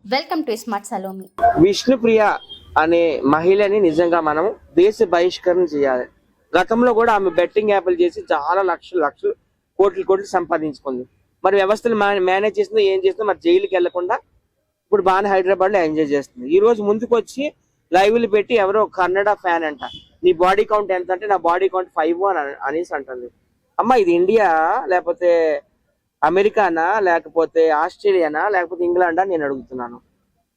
Welcome to smart Salomi. Vishnupriya అనే మహిళని నిజంగా మనం దేశ బహిష్కరణ చేయాలి. గతంలో కూడా ఆమె బెట్టింగ్ యాప్లు చేసి చాలా లక్షలు కోట్లు సంపాదించుకుంది. మరి వ్యవస్థలు మేనేజ్ చేస్తుందో ఏం చేస్తుందో మరి జైలుకి వెళ్లకుండా ఇప్పుడు బాగానే హైదరాబాద్ లో ఎంజాయ్ చేస్తుంది. ఈ రోజు ముందుకు వచ్చి లైవ్లు పెట్టి ఎవరో కన్నడ ఫ్యాన్ అంట, నీ బాడీ కౌంట్ ఎంత అంటే నా బాడీ కౌంట్ 5 అని అనేసి అంటుంది. అమ్మ ఇది ఇండియా లేకపోతే అమెరికానా లేకపోతే ఆస్ట్రేలియానా లేకపోతే ఇంగ్లాండా నేను అడుగుతున్నాను.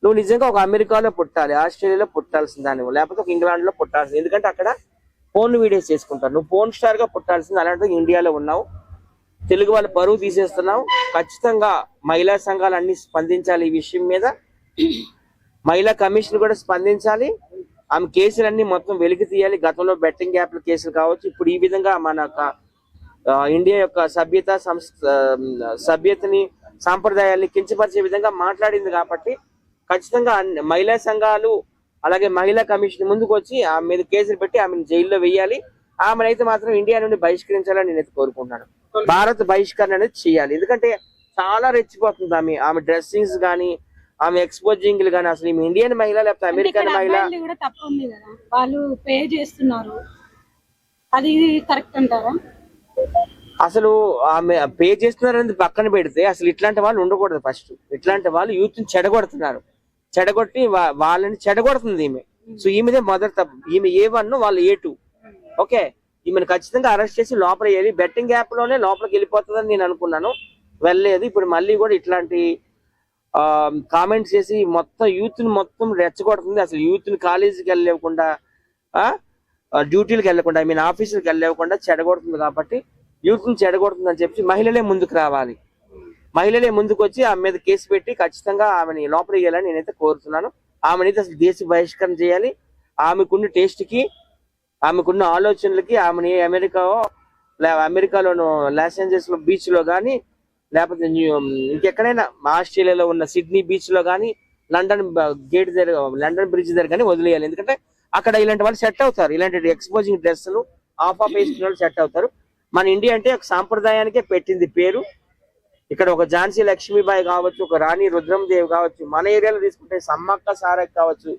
నువ్వు నిజంగా ఒక అమెరికాలో పుట్టాలి, ఆస్ట్రేలియాలో పుట్టాల్సిందా నువ్వు, లేకపోతే ఒక ఇంగ్లాండ్ లో పుట్టాల్సింది. ఎందుకంటే అక్కడ ఫోన్ వీడియోస్ చేసుకుంటారు. నువ్వు ఫోన్ స్టార్ గా పుట్టాల్సింది. అలాంటి ఇండియాలో ఉన్నావు, తెలుగు వాళ్ళ పరువు తీసేస్తున్నావు. ఖచ్చితంగా మహిళా సంఘాలు అన్ని స్పందించాలి ఈ విషయం మీద. మహిళా కమిషన్ కూడా స్పందించాలి. ఆమె కేసులన్నీ మొత్తం వెలికి తీయాలి. గతంలో బెట్టింగ్ యాప్ల కేసులు కావచ్చు, ఇప్పుడు ఈ విధంగా మన ఇండియా యొక్క సభ్యతని సాంప్రదాయాల్ని కించపరిచే విధంగా మాట్లాడింది. కాబట్టి ఖచ్చితంగా మహిళా సంఘాలు అలాగే మహిళా కమిషన్ ముందుకు వచ్చి ఆమె మీద కేసులు పెట్టి ఆమెను జైల్లో వేయాలి. ఆమెనైతే మాత్రం ఇండియా నుండి బహిష్కరించాలని నేనైతే కోరుకుంటున్నాను. భారత్ బహిష్కరణ అనేది చేయాలి. ఎందుకంటే చాలా రెచ్చిపోతుంది ఆమె డ్రెస్సింగ్స్ కానీ ఆమె ఎక్స్పోజింగ్లు కానీ. అసలు ఈమె ఇండియన్ మహిళ లేకపోతే అమెరికన్ మహిళ కూడా తప్పు ఉంది కదా, వాళ్ళు పే చేస్తున్నారు, అది కరెక్ట్ అంటారా? అసలు ఆమె పే చేస్తున్నారనేది పక్కన పెడితే అసలు ఇట్లాంటి వాళ్ళు ఉండకూడదు. ఫస్ట్ ఇట్లాంటి వాళ్ళు యూత్ ని చెడగొడుతున్నారు, చెడగొట్టి వాళ్ళని చెడగొడుతుంది ఈమె. సో ఈమెదే మొదటి తప్పు. ఈమె A1 వాళ్ళు A2. ఓకే, ఈమెను ఖచ్చితంగా అరెస్ట్ చేసి లోపల వేయాలి. బెట్టింగ్ యాప్ లోనే లోపలికి వెళ్ళిపోతుందని నేను అనుకున్నాను, వెళ్ళలేదు. ఇప్పుడు మళ్ళీ కూడా ఇట్లాంటి కామెంట్స్ చేసి మొత్తం యూత్ ని మొత్తం రెచ్చగొడుతుంది. అసలు యూత్ ని కాలేజీకి వెళ్ళకుండా డ్యూటీలకు వెళ్ళకుండా ఆఫీసులకు వెళ్ళకుండా చెడగొడుతుంది. కాబట్టి యూత్ ని చెడగొడుతుంది అని చెప్పి మహిళలే ముందుకు రావాలి. మహిళలే ముందుకు వచ్చి ఆమె మీద కేసు పెట్టి ఖచ్చితంగా ఆమెని లోపలికి వెళ్ళాలని నేనైతే కోరుతున్నాను. ఆమెనైతే అసలు దేశ బహిష్కరణ చేయాలి. ఆమెకున్న టేస్ట్ కి ఆమెకున్న ఆలోచనలకి ఆమెని అమెరికాలోను లాస్ ఏంజల్స్ లో బీచ్ లో కానీ లేకపోతే ఇంకెక్కడైనా ఆస్ట్రేలియాలో ఉన్న సిడ్నీ బీచ్ లో కానీ లండన్ బ్రిడ్జ్ దగ్గర కానీ వదిలేయాలి. ఎందుకంటే అక్కడ ఇలాంటి వాళ్ళు సెట్ అవుతారు. ఇలాంటి ఎక్స్పోజింగ్ డ్రెస్సులు ఆఫ్ వేసుకున్న వాళ్ళు సెట్ అవుతారు. మన ఇండియా అంటే ఒక సాంప్రదాయానికే పెట్టింది పేరు. ఇక్కడ ఒక ఝాన్సీ లక్ష్మీబాయి కావచ్చు, ఒక రాణి రుద్రమదేవి కావచ్చు, మన ఏరియాలో తీసుకుంటే సమ్మక్క సారక్క కావచ్చు,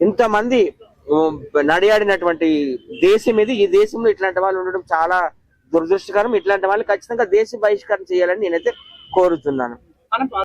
ఇంతమంది నడియాడినటువంటి దేశం ఇది. ఈ దేశంలో ఇట్లాంటి వాళ్ళు ఉండడం చాలా దురదృష్టకరం. ఇట్లాంటి వాళ్ళు ఖచ్చితంగా దేశ బహిష్కరణ చేయాలని నేనైతే కోరుతున్నాను.